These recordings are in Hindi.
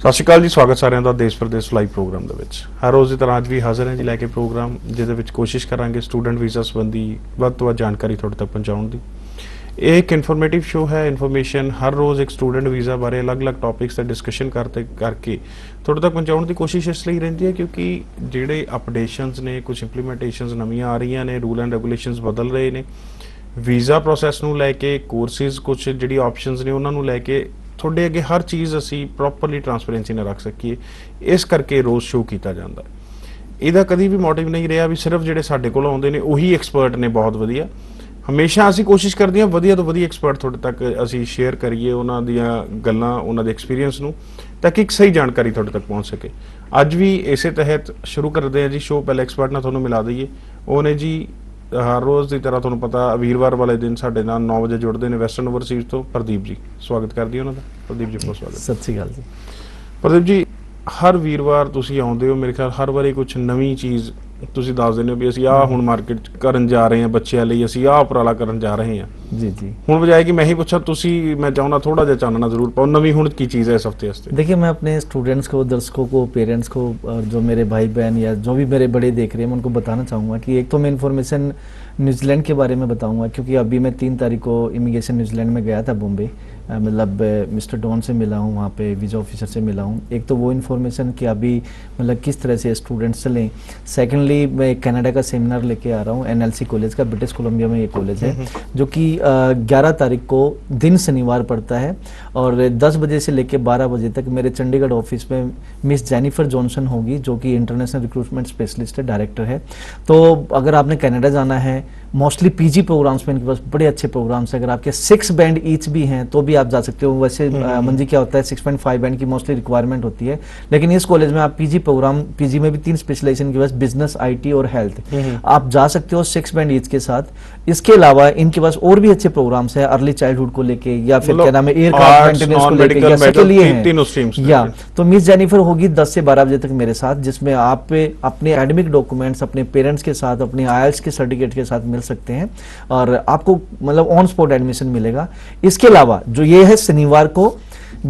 ਸਤਿ ਸ਼੍ਰੀ ਅਕਾਲ ਜੀ। ਸਵਾਗਤ ਸਾਰਿਆਂ ਦਾ ਦੇਸ਼ ਪ੍ਰਦੇਸ਼ ਲਾਈਵ ਪ੍ਰੋਗਰਾਮ ਦੇ ਵਿੱਚ। ਹਰ ਰੋਜ਼ ਦੀ ਤਰ੍ਹਾਂ ਅੱਜ ਵੀ ਹਾਜ਼ਰ ਹਾਂ ਜੀ ਲੈ ਕੇ ਪ੍ਰੋਗਰਾਮ, ਜਿਹਦੇ ਵਿੱਚ ਕੋਸ਼ਿਸ਼ ਕਰਾਂਗੇ ਸਟੂਡੈਂਟ ਵੀਜ਼ਾ ਸੰਬੰਧੀ ਵੱਧ ਤੋਂ ਵੱਧ ਜਾਣਕਾਰੀ ਤੁਹਾਡੇ ਤੱਕ ਪਹੁੰਚਾਉਣ ਦੀ। ਇਹ ਇੱਕ ਇਨਫੋਰਮੇਟਿਵ ਸ਼ੋ ਹੈ। ਇਨਫੋਰਮੇਸ਼ਨ ਹਰ ਰੋਜ਼ ਇੱਕ ਸਟੂਡੈਂਟ ਵੀਜ਼ਾ ਬਾਰੇ ਅਲੱਗ-ਅਲੱਗ ਟੌਪਿਕਸ ਤੇ ਡਿਸਕਸ਼ਨ ਕਰਕੇ ਤੁਹਾਡੇ ਤੱਕ ਪਹੁੰਚਾਉਣ ਦੀ ਕੋਸ਼ਿਸ਼ ਇਸ ਲਈ ਰਹਿੰਦੀ ਹੈ ਕਿਉਂਕਿ ਜਿਹੜੇ ਅਪਡੇਸ਼ਨਸ ਨੇ, ਕੁਝ ਇੰਪਲੀਮੈਂਟੇਸ਼ਨਸ ਨਵੀਆਂ ਆ ਰਹੀਆਂ ਨੇ, ਰੂਲ ਐਂਡ ਰੈਗੂਲੇਸ਼ਨਸ ਬਦਲ ਰਹੇ ਨੇ, ਵੀਜ਼ਾ ਪ੍ਰੋਸੈਸ ਨੂੰ ਲੈ ਕੇ, ਕੋਰਸਿਸ ਕੁਝ ਜਿਹੜੀ ਆਪਸ਼ਨਸ ਨੇ ਉਹਨਾਂ ਨੂੰ ਲੈ ਕੇ ਤੁਹਾਡੇ ਅੱਗੇ ਹਰ ਚੀਜ਼ ਅਸੀਂ ਪ੍ਰੋਪਰਲੀ ਟਰਾਂਸਪੇਰੈਂਸੀ ਨਾਲ ਰੱਖ ਸਕੀਏ, ਇਸ ਕਰਕੇ ਰੋਜ਼ ਸ਼ੋਅ ਕੀਤਾ ਜਾਂਦਾ। ਇਹਦਾ ਕਦੀ ਵੀ ਮੋਟਿਵ ਨਹੀਂ ਰਿਹਾ ਵੀ ਸਿਰਫ ਜਿਹੜੇ ਸਾਡੇ ਕੋਲ ਆਉਂਦੇ ਨੇ ਉਹੀ ਐਕਸਪਰਟ ਨੇ ਬਹੁਤ ਵਧੀਆ। ਹਮੇਸ਼ਾ ਅਸੀਂ ਕੋਸ਼ਿਸ਼ ਕਰਦੇ ਹਾਂ ਵਧੀਆ ਤੋਂ ਵਧੀਆ ਐਕਸਪਰਟ ਤੁਹਾਡੇ ਤੱਕ ਅਸੀਂ ਸ਼ੇਅਰ ਕਰੀਏ, ਉਹਨਾਂ ਦੀਆਂ ਗੱਲਾਂ, ਉਹਨਾਂ ਦੇ ਐਕਸਪੀਰੀਅੰਸ ਨੂੰ, ਤਾਂ ਕਿ ਇੱਕ ਸਹੀ ਜਾਣਕਾਰੀ ਤੁਹਾਡੇ ਤੱਕ ਪਹੁੰਚ ਸਕੇ। ਅੱਜ ਵੀ ਇਸੇ ਤਹਿਤ ਸ਼ੁਰੂ ਕਰਦੇ ਹਾਂ ਜੀ ਸ਼ੋਅ। ਪਹਿਲੇ ਐਕਸਪਰਟ ਨਾਲ ਤੁਹਾਨੂੰ ਮਿਲਾ ਦਈਏ, ਉਹ ਨੇ ਜੀ ਹਰ ਰੋਜ਼ ਦੀ ਤਰ੍ਹਾਂ ਤੁਹਾਨੂੰ ਪਤਾ ਵੀਰਵਾਰ ਵਾਲੇ ਦਿਨ ਸਾਡੇ ਨਾਲ 9 ਵਜੇ ਜੁੜਦੇ ਨੇ ਵੈਸਟਰਨ ਓਵਰਸੀਜ਼ ਤੋਂ ਪ੍ਰਦੀਪ ਜੀ। ਸਵਾਗਤ ਕਰਦੀ ਉਹਨਾਂ ਦਾ। ਪ੍ਰਦੀਪ ਜੀ ਬਹੁਤ ਸਵਾਗਤ। ਸਤਿ ਸ਼੍ਰੀ ਅਕਾਲ ਜੀ। ਪ੍ਰਦੀਪ ਜੀ, ਹਰ ਵੀਰਵਾਰ ਤੁਸੀਂ ਆਉਂਦੇ ਹੋ, ਮੇਰੇ ਖਿਆਲ ਹਰ ਵਾਰੀ ਕੁਝ ਨਵੀਂ ਚੀਜ਼ ਤੁਸੀਂ ਦੱਸ ਦਿੰਦੇ ਹੋ ਵੀ ਅਸੀਂ ਆਹ ਹੁਣ ਮਾਰਕੀਟ ਕਰਨ ਜਾ ਰਹੇ ਹਾਂ, ਬੱਚਿਆਂ ਲਈ ਅਸੀਂ ਆਹ ਉਪਰਾਲਾ ਕਰਨ ਜਾ ਰਹੇ ਹਾਂ। जी जी। ਹੁਣ ਬਜਾਏ ਕਿ ਮੈਂ ਹੀ ਪੁੱਛਾਂ, ਤੁਸੀਂ मैं चाहूँगा थोड़ा ਜਿਹਾ ਚਾਨਣਾ ਜ਼ਰੂਰ ਪਾਓ, ਨਵੀਂ ਹੁਣ ਕੀ ਚੀज़ है इस हफ्ते वास्ते। देखिए, मैं अपने स्टूडेंट्स को, दर्शकों को, पेरेंट्स को और जो मेरे भाई बहन या जो भी मेरे बड़े देख रहे हैं, मैं उनको बताना चाहूँगा कि एक तो मैं इन्फॉर्मेशन न्यूजीलैंड के बारे में बताऊँगा, क्योंकि अभी मैं 3 तारीख को इमिग्रेशन न्यूजीलैंड में गया था बॉम्बे। मतलब मिस्टर डॉन से मिला हूँ, वहाँ पे वीज़ा ऑफिसर से मिला हूँ। एक तो वो इन्फॉर्मेशन कि अभी मतलब किस तरह से स्टूडेंट्स चलें। सेकेंडली मैं कनाडा का सेमिनार लेके आ रहा हूँ, NLC कॉलेज का, ब्रिटिश कोलंबिया में ये कॉलेज है, जो कि 11 तारीख को दिन शनिवार पड़ता है और 10 बजे से लेकर 12 बजे तक मेरे चंडीगढ़ ऑफिस में मिस जेनिफर जॉनसन होगी, जो कि इंटरनेशनल रिक्रूटमेंट स्पेशलिस्ट है, डायरेक्टर है। तो अगर आपने कनाडा जाना है, मोस्टली पीजी प्रोग्राम्स में इनके पास बड़े अच्छे प्रोग्राम्स हैं। अगर आपके 6 बैंड ईच भी हैं तो भी आप जा सकते हो। वैसे मंजी क्या होता है, 6.5 बैंड की मोस्टली रिक्वायरमेंट होती है, लेकिन इस कॉलेज में आप पीजी प्रोग्राम, पीजी में भी 3 स्पेशलाइजेशन के पास, बिजनेस, IT और हेल्थ, आप जा सकते हो 6 बैंड ईच के साथ। इसके अलावा इनके पास और भी अच्छे प्रोग्राम्स हैं, अर्ली चाइल्डहुड को लेके या फिर क्या नाम है, एयरक्राफ्ट मेंटेनेंस को लेके, या सबके लिए हैं। या तो मिस जेनिफर होगी 10 से 12 बजे तक मेरे साथ, जिसमें आप अपने एकेडमिक डॉक्यूमेंट्स अपने पेरेंट्स के साथ, अपने IELTS के सर्टिफिकेट के साथ मिल सकते हैं और आपको मतलब ऑन स्पॉट एडमिशन मिलेगा। इसके अलावा जो ये है शनिवार को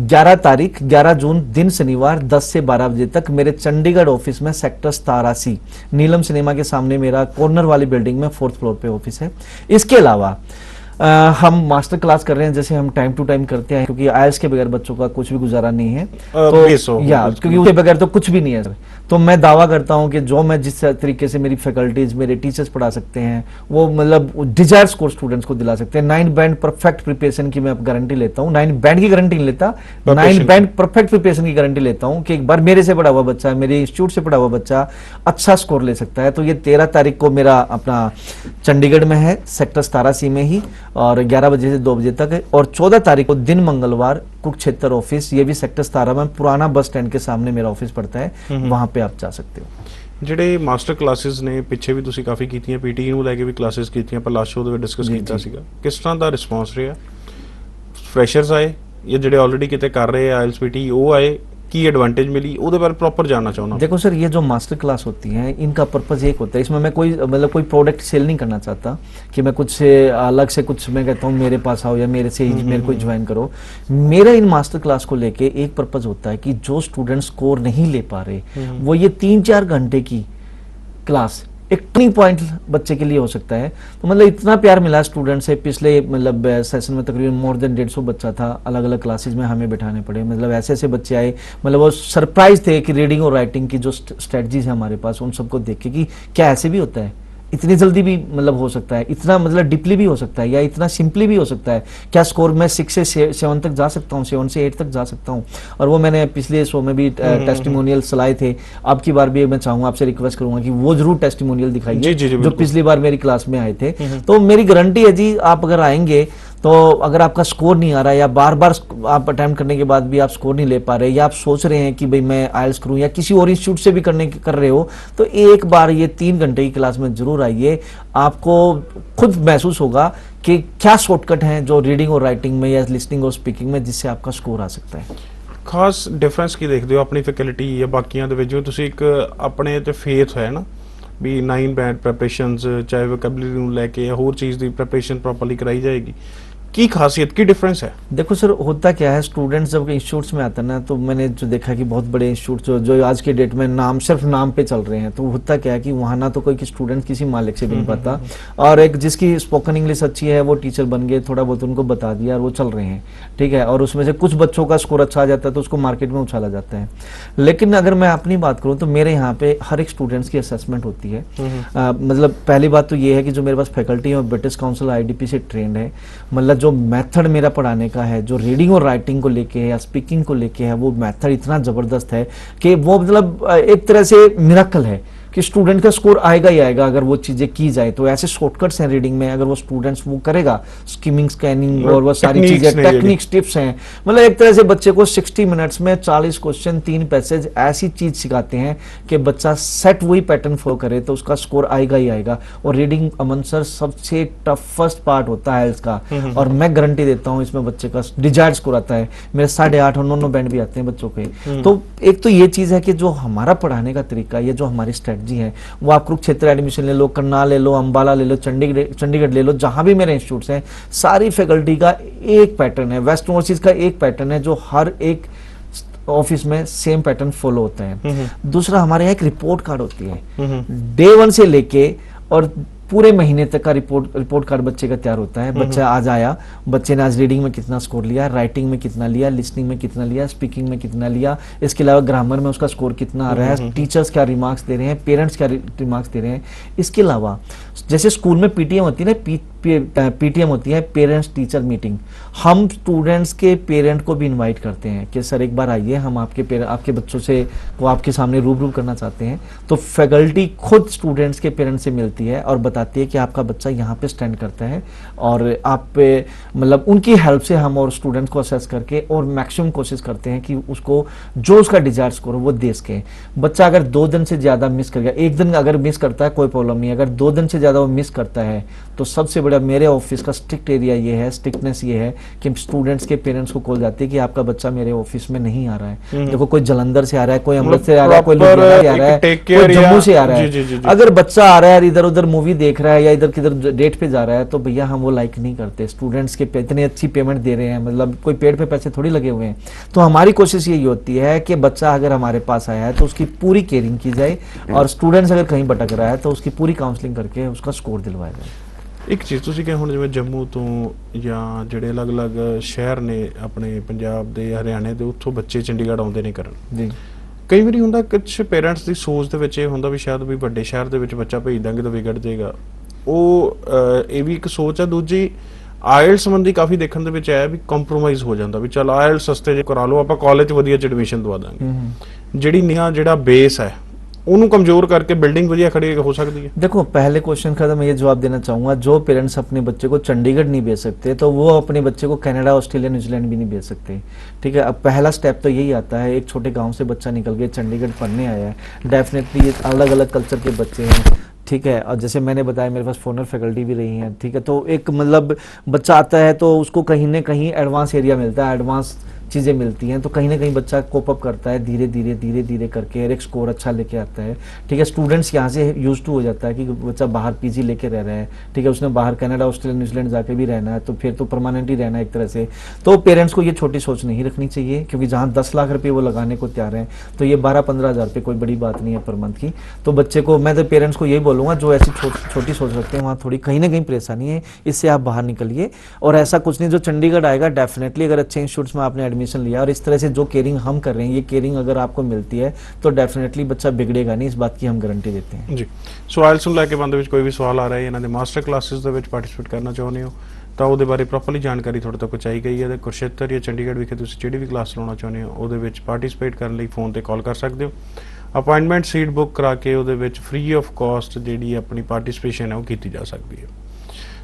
11 तारीख 11 जून दिन शनिवार 10 से 12 बजे तक मेरे चंडीगढ़ ऑफिस में सेक्टर 87 नीलम सिनेमा के सामने मेरा कॉर्नर वाली बिल्डिंग में 4th फ्लोर पे ऑफिस है। इसके अलावा हम मास्टर क्लास कर रहे हैं, जैसे हम टाइम टू टाइम करते हैं, क्योंकि IELTS के बगैर बच्चों का कुछ भी गुजारा नहीं है। तो या क्योंकि उसके बगैर तो कुछ भी नहीं है सर। तो मैं दावा करता हूं कि जो मैं जिस तरीके से मेरी फैकल्टीज, मेरे टीचर्स पढ़ा सकते हैं, वो मतलब डिजायर स्कोर स्टूडेंट्स को दिला सकते हैं। 9 बैंड परफेक्ट प्रिपरेशन की मैं गारंटी लेता हूँ। 9 बैंड की गारंटी नहीं लेता, 9 बैंड परफेक्ट प्रिपरेशन की गारंटी लेता हूँ कि एक बार मेरे से पढ़ा हुआ बच्चा, मेरे इंस्टीट्यूट से पढ़ा हुआ बच्चा अच्छा स्कोर ले सकता है। तो ये 13 तारीख को मेरा अपना चंडीगढ़ में है, सेक्टर 87 में ही, और 11 बजे से 2 बजे तक है। और 14 तारीख को दिन मंगलवार कुरुक्षेत्र ऑफिस, ये भी सेक्टर 17 में, पुराना बस स्टैंड के सामने मेरा ऑफिस पड़ता है, वहां पे आप जा सकते हो। ਜਿਹੜੇ ਮਾਸਟਰ ਕਲਾਸਿਸ ਨੇ ਪਿੱਛੇ ਵੀ ਤੁਸੀਂ ਕਾਫੀ ਕੀਤੀਆਂ, PTE ਨੂੰ ਲੈ ਕੇ ਵੀ ਕਲਾਸਿਸ ਕੀਤੀਆਂ, ਪਰ ਲਾਸਟ ਸ਼ੋਅ ਦੇ ਵਿੱਚ ਡਿਸਕਸ ਕੀਤਾ ਸੀਗਾ, ਕਿਸ ਤਰ੍ਹਾਂ ਦਾ ਰਿਸਪੌਂਸ ਰਿਹਾ? ਫਰੈਸ਼ਰਸ ਆਏ ਜਾਂ ਜਿਹੜੇ ਆਲਰੇਡੀ ਕਿਤੇ ਕਰ ਰਹੇ ਆ IELTS PTE ਉਹ ਆਏ, की एडवांटेज मिली, ਉਹਦੇ ਬਾਰੇ प्रॉपर जानना चाहूँगा। देखो सर, ये जो मास्टर क्लास होती हैं इनका पर्पज़ एक होता है, इसमें मैं कोई मतलब कोई प्रोडक्ट सेल नहीं करना चाहता कि मैं कुछ अलग से कुछ मैं कहता हूँ मेरे पास आओ या मेरे से मेरे को ज्वाइन करो। मेरा इन मास्टर क्लास को लेके एक पर्पज़ होता है कि जो स्टूडेंट स्कोर नहीं ले पा रहे, वो ये 3-4 घंटे की क्लास एक टर्निंग पॉइंट बच्चे के लिए हो सकता है। तो मतलब इतना प्यार मिला स्टूडेंट से, पिछले मतलब सेशन में तकरीबन मोर देन 150 बच्चा था, अलग अलग क्लासेस में हमें बैठाने पड़े। मतलब ऐसे ऐसे बच्चे आए, मतलब वो सरप्राइज थे कि रीडिंग और राइटिंग की जो स्ट्रेटजीज है हमारे पास, उन सबको देख के कि क्या ऐसे भी होता है, इतनी जल्दी भी मतलब हो सकता है, इतना मतलब डीपली भी हो सकता है, या इतना सिंपली भी हो सकता है। क्या स्कोर मैं 6 से 7 तक जा सकता हूँ, 7 से 8 तक जा सकता हूँ? और वो मैंने पिछले शो में भी टेस्टिमोनियल चलाए थे। अब की बार भी मैं चाहूँगा, आपसे रिक्वेस्ट करूंगा कि वो जरूर टेस्टिमोनियल दिखाइए जो पिछली बार मेरी क्लास में आए थे। तो मेरी गारंटी है जी, आप अगर आएंगे तो अगर आपका स्कोर नहीं आ रहा है, या बार बार आप अटेम्प्ट करने के बाद भी आप स्कोर नहीं ले पा रहे, या आप सोच रहे हैं कि भाई मैं IELTS करूं या किसी और इंस्टीट्यूट से भी कर रहे हो, तो एक बार ये 3 घंटे की क्लास में जरूर आइए। आपको खुद महसूस होगा कि क्या शॉर्टकट हैं जो रीडिंग और राइटिंग में या लिसनिंग और स्पीकिंग में, जिससे आपका स्कोर आ सकता है। खास डिफरेंस की देखते हो अपनी फैकल्टी या बाकियां दे विच, जो तुसीं एक अपने ते फेथ है ना भी 9 बैंड प्रैपरेशनस, चाहे वोकैबुलरी ਨੂੰ ਲੈ ਕੇ ਜਾਂ ਹੋਰ ਚੀਜ਼ ਦੀ ਪ੍ਰੈਪਰੇਸ਼ਨ ਪ੍ਰੋਪਰਲੀ ਕਰਾਈ ਜਾਏਗੀ, की खासियत की डिफरेंस है? देखो सर, होता क्या है, स्टूडेंट्स जब इंस्टीट्यूट्स में आते हैं ना, तो मैंने जो देखा कि बहुत बड़े इंस्टीट्यूट जो आज के डेट में नाम सिर्फ नाम पे चल रहे हैं, तो होता क्या है कि वहाँ ना तो कोई स्टूडेंट किसी मालिक से बन पाता, और एक जिसकी स्पोकन इंग्लिश अच्छी है वो टीचर बन गए, थोड़ा बहुत उनको बता दिया और वो चल रहे हैं, ठीक है, और उसमें से कुछ बच्चों का स्कोर अच्छा आ जाता है तो उसको मार्केट में उछाला जाता है। लेकिन अगर मैं अपनी बात करूँ तो मेरे यहाँ पे हर एक स्टूडेंट्स की असेसमेंट होती है। मतलब पहली बात तो ये है कि जो मेरे पास फैकल्टी है ब्रिटिश काउंसिल IDP से ट्रेंड है, मतलब जो मेथड मेरा पढ़ाने का है, जो रीडिंग और राइटिंग को लेके है या स्पीकिंग को लेके है, वो मेथड इतना जबरदस्त है कि वो मतलब एक तरह से मिरेकल है कि स्टूडेंट का स्कोर आएगा ही आएगा अगर वो चीजें की जाए। तो ऐसे शॉर्टकट्स हैं रीडिंग में, अगर वो स्टूडेंट्स वो करेगा, स्किमिंग, स्कैनिंग और वो सारी चीजें, टेक्निक्स, टिप्स हैं, मतलब एक तरह से बच्चे को 60 मिनट्स में 40 क्वेश्चन, 3 पैसेज, ऐसी चीज सिखाते हैं कि बच्चा सेट वही पैटर्न फॉलो करे तो उसका स्कोर आएगा ही आएगा। और रीडिंग अमन सर सबसे टफेस्ट पार्ट होता है इसका, और मैं गारंटी देता हूँ इसमें बच्चे का डिजायर्ड स्कोर आता है। मेरे 8.5 और 9 बैंड भी आते हैं बच्चों के। तो एक तो ये चीज है कि जो हमारा पढ़ाने का तरीका, ये जो हमारी जी है, वो आप कुरुक्षेत्र एडमिशन ले लो, करनाल ले लो, अंबाला ले लो, चंडीगढ़ ले लो, जहां भी मेरे इंस्टीट्यूट्स हैं, सारी फैकल्टी का एक पैटर्न है, वेस्ट ओवरसीज का एक पैटर्न है, जो हर एक ऑफिस में सेम पैटर्न फॉलो होता है। दूसरा, हमारे यहाँ एक रिपोर्ट कार्ड होती है, डे 1 से लेके और पूरे महीने तक का रिपोर्ट कार्ड बच्चे का तैयार होता है। बच्चा आज आया, बच्चे ने आज रीडिंग में कितना स्कोर लिया, राइटिंग में कितना लिया, लिसनिंग में कितना लिया, स्पीकिंग में कितना लिया, इसके अलावा ग्रामर में उसका स्कोर कितना आ रहा है, टीचर्स क्या रिमार्क्स दे रहे हैं, पेरेंट्स क्या रिमार्क्स दे रहे हैं। इसके अलावा जैसे स्कूल में PTM होती है ना, PTM होती है, पेरेंट्स टीचर मीटिंग, हम स्टूडेंट्स के पेरेंट को भी इनवाइट करते हैं कि सर एक बार आइए, हम आपके बच्चों से को आपके सामने रूबरू करना चाहते हैं। तो फैकल्टी खुद स्टूडेंट्स के पेरेंट्स से मिलती है और बताती है कि आपका बच्चा यहाँ पे स्टैंड करता है, और आप पे मतलब उनकी हेल्प से हम और स्टूडेंट्स को असेस करके और मैक्सिमम कोशिश करते हैं कि उसको जो उसका डिजायर स्कोर हो वो दे सके। बच्चा अगर 2 दिन से ज्यादा मिस कर गया, 1 दिन अगर मिस करता है कोई प्रॉब्लम नहीं, अगर 2 दिन से ज्यादा वो मिस करता है तो सबसे बड़ा मेरे ऑफिस का स्ट्रिक्ट एरिया ये है, स्ट्रिक्टनेस ये है कि स्टूडेंट्स के पेरेंट्स को कॉल जाती है कि आपका बच्चा मेरे ऑफिस में नहीं आ रहा है। देखो कोई जलंधर से आ रहा है, कोई अमृत से आ रहा है, कोई लुधियाना से आ रहा है, कोई जम्मू से आ रहा है। अगर बच्चा आ रहा है इधर उधर मूवी देख रहा है या इधर किधर डेट पे जा रहा है, तो भैया हम वो लाइक नहीं करते। स्टूडेंट्स के इतनी अच्छी पेमेंट दे रहे हैं, मतलब कोई पेड़ पे पैसे थोड़ी लगे हुए हैं। तो हमारी कोशिश यही होती है कि बच्चा अगर हमारे पास आया है तो उसकी पूरी केयरिंग की जाए, और स्टूडेंट्स अगर कहीं भटक रहा है तो उसकी पूरी काउंसलिंग करके उसका स्कोर दिलवाया जाए। एक चीਜ਼ ਤੁਸੀਂ ਕਿ ਹੁਣ ਜਿਵੇਂ ਜੰਮੂ ਤੋਂ ਜਾਂ ਜਿਹੜੇ ਅਲੱਗ-ਅਲੱਗ ਸ਼ਹਿਰ ਨੇ ਆਪਣੇ ਪੰਜਾਬ ਦੇ, ਹਰਿਆਣੇ ਦੇ, ਉੱਥੋਂ ਬੱਚੇ ਚੰਡੀਗੜ੍ਹ ਆਉਂਦੇ ਨੇ ਕਰਨ ਜੀ। ਕਈ ਵਾਰੀ ਹੁੰਦਾ ਕੁਝ ਪੇਰੈਂਟਸ ਦੀ ਸੋਚ ਦੇ ਵਿੱਚ ਇਹ ਹੁੰਦਾ ਵੀ ਸ਼ਾਇਦ ਵੀ ਵੱਡੇ ਸ਼ਹਿਰ ਦੇ ਵਿੱਚ ਬੱਚਾ ਭੇਜ ਦਾਂਗੇ ਤਾਂ ਵਿਗੜ ਜਾਏਗਾ। ਉਹ ਇਹ ਵੀ ਇੱਕ ਸੋਚ ਹੈ। ਦੂਜੀ ਆਇਲਸ ਸੰਬੰਧੀ ਕਾਫੀ ਦੇਖਣ ਦੇ ਵਿੱਚ ਆਇਆ ਵੀ ਕੰਪਰੋਮਾਈਜ਼ ਹੋ ਜਾਂਦਾ ਵੀ ਚਲ ਆਇਲਸ ਸਸਤੇ ਜੇ ਕਰਾ ਲਓ, ਆਪਾਂ ਕਾਲਜ ਵਧੀਆ ਚ ਐਡਮਿਸ਼ਨ ਦਵਾ ਦਾਂਗੇ। ਜਿਹੜੀ ਨਿਆ ਜਿਹੜਾ ਬੇਸ ਹੈ ਉਹਨੂੰ कमजोर करके बिल्डिंग ਵਧੀਆ खड़ी हो सकती है। देखो, पहले क्वेश्चन का तो मैं ये जवाब देना चाहूंगा, जो पेरेंट्स अपने बच्चे को चंडीगढ़ नहीं भेज सकते तो वो अपने बच्चे को कनाडा, ऑस्ट्रेलिया, न्यूजीलैंड भी नहीं भेज सकते, ठीक है। अब पहला स्टेप तो यही आता है, एक छोटे गांव से बच्चा निकल के चंडीगढ़ पढ़ने आया है, डेफिनेटली ये अलग अलग कल्चर के बच्चे हैं, ठीक है। और जैसे मैंने बताया मेरे पास फॉरेनर फैकल्टी भी रही है, ठीक है। तो एक मतलब बच्चा आता है तो उसको कहीं ना कहीं एडवांस एरिया मिलता है, एडवांस चीज़ें मिलती हैं, तो कहीं ना कहीं बच्चा कोप अप करता है धीरे धीरे करके, और एक स्कोर अच्छा लेके आता है, ठीक है। स्टूडेंट्स यहाँ से यूज टू हो जाता है कि बच्चा बाहर PG लेके रह रहा है, ठीक है, उसने बाहर कनाडा, ऑस्ट्रेलिया, न्यूजीलैंड जाके भी रहना है, तो फिर तो परमानेंट ही रहना है एक तरह से। तो पेरेंट्स को ये छोटी सोच नहीं रखनी चाहिए, क्योंकि जहाँ 10 लाख रुपये वो लगाने को तैयार हैं, तो ये 12-15 हज़ार रुपये कोई बड़ी बात नहीं है पर मंथ की। तो बच्चे को मैं तो पेरेंट्स को यही बोलूँगा, जो ऐसी छोटी सोच रखते हैं वहाँ थोड़ी कहीं ना कहीं परेशानी है, इससे आप बाहर निकलिए। और ऐसा कुछ नहीं, जो चंडीगढ़ आएगा डेफिनेटली अगर अच्छे इंस्टीट्यूट्स में आपने एडमिशन लिया और इस तरह से जो केयरिंग हम कर रहे हैं, ये केयरिंग अगर आपको मिलती है तो डेफिनेटली बच्चा बिगड़ेगा नहीं, इस बात की हम गारंटी देते हैं जी। सो आइल्स ਨੂੰ ਲੈ ਕੇ ਬੰਦੇ ਵਿੱਚ ਕੋਈ ਵੀ ਸਵਾਲ ਆ ਰਿਹਾ ਹੈ, ਇਹਨਾਂ ਦੇ ਮਾਸਟਰ ਕਲਾਸਿਸ ਦੇ ਵਿੱਚ ਪਾਰਟਿਸਿਪੇਟ ਕਰਨਾ ਚਾਹੁੰਦੇ ਹੋ ਤਾਂ ਉਹਦੇ ਬਾਰੇ ਪ੍ਰੋਪਰਲੀ ਜਾਣਕਾਰੀ ਤੁਹਾਡੇ ਤੱਕ ਪਹੁੰਚਾਈ ਗਈ ਹੈ। ਤੇ ਕੁਰਸ਼ੇਤਰ ਜਾਂ ਚੰਡੀਗੜ੍ਹ ਵਿਖੇ ਤੁਸੀਂ ਜਿਹੜੀ ਵੀ ਕਲਾਸ ਲਾਉਣਾ ਚਾਹੁੰਦੇ ਹੋ ਉਹਦੇ ਵਿੱਚ ਪਾਰਟਿਸਿਪੇਟ ਕਰਨ ਲਈ ਫੋਨ ਤੇ ਕਾਲ ਕਰ ਸਕਦੇ ਹੋ। ਅਪਾਇੰਟਮੈਂਟ ਸੀਟ ਬੁੱਕ ਕਰਾ ਕੇ ਉਹਦੇ ਵਿੱਚ ਫ੍ਰੀ ਆਫ ਕਾਸਟ ਜਿਹੜੀ ਆਪਣੀ ਪਾਰਟਿਸਿਪੇਸ਼ਨ ਹੈ ਉਹ ਕੀਤੀ ਜਾ ਸਕਦੀ ਹੈ।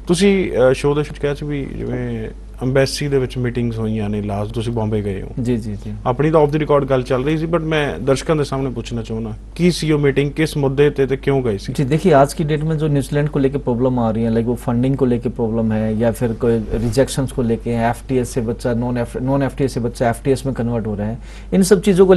ਤੁਸੀਂ ਸ਼ੋਅ ਦੇ ਵਿੱਚ ਕਿਹਾ ਸੀ ਵੀ ਜਿਵੇਂ ਅੰਬੈਸੀ ਦੇ ਵਿੱਚ ਮੀਟਿੰਗਸ ਹੋਈਆਂ ਨੇ, ਲਾਸਟ ਤੁਸੀਂ ਬੰਬੇ ਗਏ ਹੋ, जी जी जी ਆਪਣੀ ਤਾਂ ਆਫ ਦੀ ਰਿਕਾਰਡ ਗੱਲ ਚੱਲ ਰਹੀ ਸੀ, ਬਟ ਮੈਂ ਦਰਸ਼ਕਾਂ ਦੇ ਸਾਹਮਣੇ ਪੁੱਛਣਾ ਚਾਹੁੰਦਾ ਕੀ ਸੀ ਉਹ ਮੀਟਿੰਗ, ਕਿਸ ਮੁੱਦੇ ਤੇ ਕਿਉਂ ਗਏ ਸੀ? जी देखिए, आज की डेट में जो न्यूजीलैंड को लेके प्रॉब्लम आ रही है, लाइक वो फंडिंग को लेके प्रॉब्लम है या फिर कोई रिजेक्शंस को लेके, एफटीएस से बच्चा नॉन एफटीएस से बच्चा एफटीएस में कन्वर्ट हो रहा है, इन सब चीज़ों को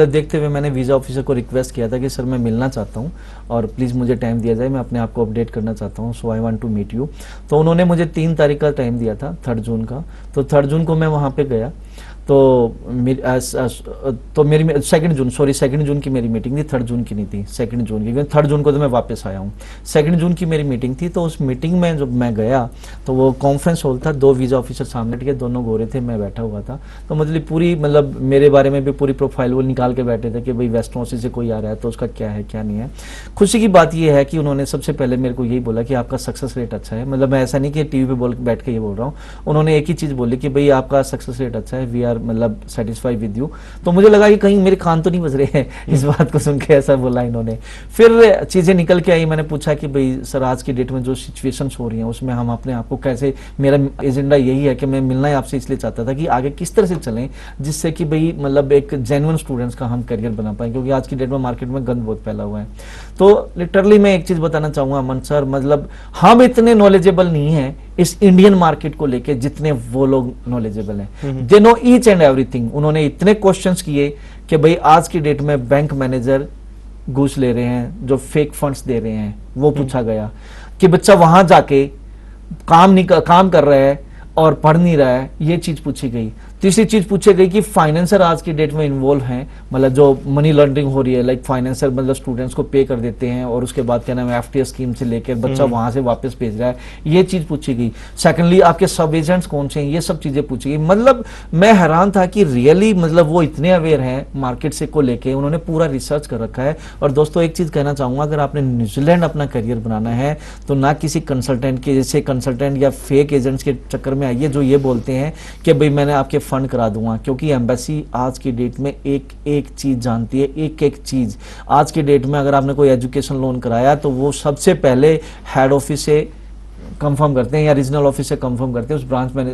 देखते हुए मैंने वीज़ा ऑफिसर को रिक्वेस्ट किया था कि सर मैं मिलना चाहता हूँ और प्लीज़ मुझे टाइम दिया जाए, मैं अपने आप को अपडेट करना चाहता हूँ, so I want to meet you. तो उन्होंने मुझे 3 तारीख का टाइम दिया था, 3 जून का। तो 3 जून को मैं वहाँ पे गया। तो मेरी 2 जून की मेरी मीटिंग थी, 3 जून की नहीं थी, 2 जून की, क्योंकि 3 जून को तो मैं वापस आया हूँ। 2 जून की मेरी मीटिंग थी। तो उस मीटिंग में जब मैं गया तो वो कॉन्फ्रेंस हॉल था, 2 वीज़ा ऑफिसर सामने थे, दोनों गोरे थे, मैं बैठा हुआ था। तो मतलब पूरी मेरे बारे में भी पूरी प्रोफाइल वो निकाल के बैठे थे कि भाई वेस्टर्न ऑफिस से कोई आ रहा है तो उसका क्या है क्या नहीं है। खुशी की बात ये है कि उन्होंने सबसे पहले मेरे को यही बोला कि आपका सक्सेस रेट अच्छा है। मतलब मैं ऐसा नहीं कि टीवी पे बैठ के ये बोल रहा हूँ, उन्होंने एक ही चीज़ बोली कि भाई आपका सक्सेस रेट अच्छा है, we are satisfied with you. तो मुझे लगा कि कहीं मेरे कान तो नहीं बज रहे हैं इस बात को सुन के, ऐसा बोला इन्होंने। फिर चीजें निकल के आई, मैंने पूछा कि भाई सर आज की डेट में जो सिचुएशंस हो रही हैं उसमें हम अपने आप को कैसे, मेरा एजेंडा यही है कि मैं मिलना ही आपसे इसलिए चाहता था कि आगे किस तरह से चलें जिससे कि भाई एक जेन्युइन स्टूडेंट्स का हम करियर बना पाए, क्योंकि आज की डेट में मार्केट में गंद बहुत फैला हुआ है। तो लिटरली मैं एक चीज बताना चाहूंगा अमन सर, हम इतने नॉलेजेबल नहीं है इस इंडियन मार्केट को लेके जितने वो लोग नॉलेजेबल हैं। They know each and everything. उन्होंने इतने क्वेश्चंस किए कि भाई आज की डेट में बैंक मैनेजर घूस ले रहे हैं, जो फेक फंड्स दे रहे हैं, वो पूछा गया कि बच्चा वहां जाके काम कर रहा है और पढ़ नहीं रहा है, ये चीज पूछी गई। तीसरी चीज पूछी गई कि फाइनेंसर आज की डेट में इन्वॉल्व हैं, जो मनी लॉन्ड्रिंग हो रही है, लाइक फाइनेंसर स्टूडेंट्स को पे कर देते हैं और उसके बाद क्या नाम है एफटीएस स्कीम से लेकर बच्चा वहां से वापस भेज रहा है, ये चीज पूछी गई। सेकंडली आपके सब एजेंट्स कौन से हैं, ये सब चीजें पूछी गई। मैं हैरान था कि रियली वो इतने अवेयर हैं मार्केट से को लेके, उन्होंने पूरा रिसर्च कर रखा है। और दोस्तों एक चीज कहना चाहूंगा, अगर आपने न्यूजीलैंड अपना करियर बनाना है तो ना किसी कंसल्टेंट के जैसे कंसल्टेंट या फेक एजेंट्स के चक्कर में आइए जो ये बोलते हैं कि भाई मैंने आपके फंड करा दूंगा, क्योंकि एम्बेसी आज की डेट में एक चीज जानती है, एक चीज। आज की डेट में अगर आपने कोई एजुकेशन लोन कराया तो वो सबसे पहले हेड ऑफिस से कंफर्म करते हैं या रीजनल ऑफिस से कंफर्म करते हैं, उस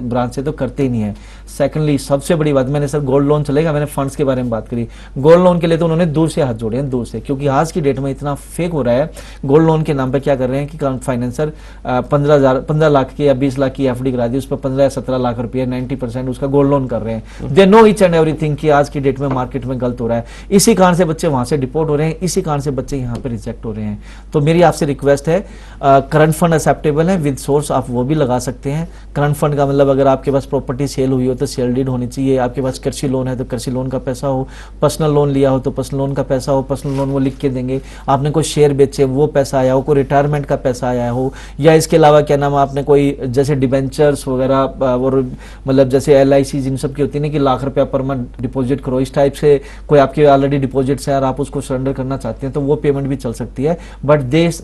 ब्रांच से तो करते ही नहीं है। सेकंडली सबसे बड़ी बात, मैंने सर गोल्ड लोन चलेगा, मैंने फंड्स के बारे में बात करी, गोल्ड लोन के लिए तो उन्होंने दूर से हाथ जोड़े हैं, दूर से, क्योंकि आज की डेट में इतना फेक हो रहा है। गोल्ड लोन के नाम पे क्या कर रहे हैं कि फाइनेंसर 15 लाख की या 20 लाख की एफडी करा दी, उस पर 15 या 17 लाख रुपये 90% उसका गोल्ड लोन कर रहे हैं। They know each and everything कि आज की डेट में मार्केट में गलत हो रहा है। इसी कारण से बच्चे वहां से डिपोर्ट हो रहे हैं, इसी कारण से बच्चे यहाँ पे रिजेक्ट हो रहे हैं। तो मेरी आपसे रिक्वेस्ट है, करंट फंड एक्सेप्टेबल है, विद सोर्स आप वो भी लगा सकते हैं। करंट फंड का अगर आपके पास प्रॉपर्टी सेल हुई हो तो सेल डीड होनी चाहिए, आपके पास कृषि लोन है तो कृषि लोन का पैसा हो, पर्सनल लोन लिया हो तो पर्सनल लोन का पैसा हो, पर्सनल लोन वो लिख के देंगे। आपने कोई शेयर बेचे वो पैसा आया हो, कोई रिटायरमेंट का पैसा आया हो, या इसके अलावा क्या नाम आपने कोई जैसे डिबेंचर्स वगैरह और जैसे LIC जिन सब की होती है ना कि लाख रुपया पर मंथ डिपॉजिट करो, इस टाइप से कोई आपके ऑलरेडी डिपॉजिट्स है और आप उसको सरेंडर करना चाहते हैं तो वो पेमेंट भी चल सकती है। बट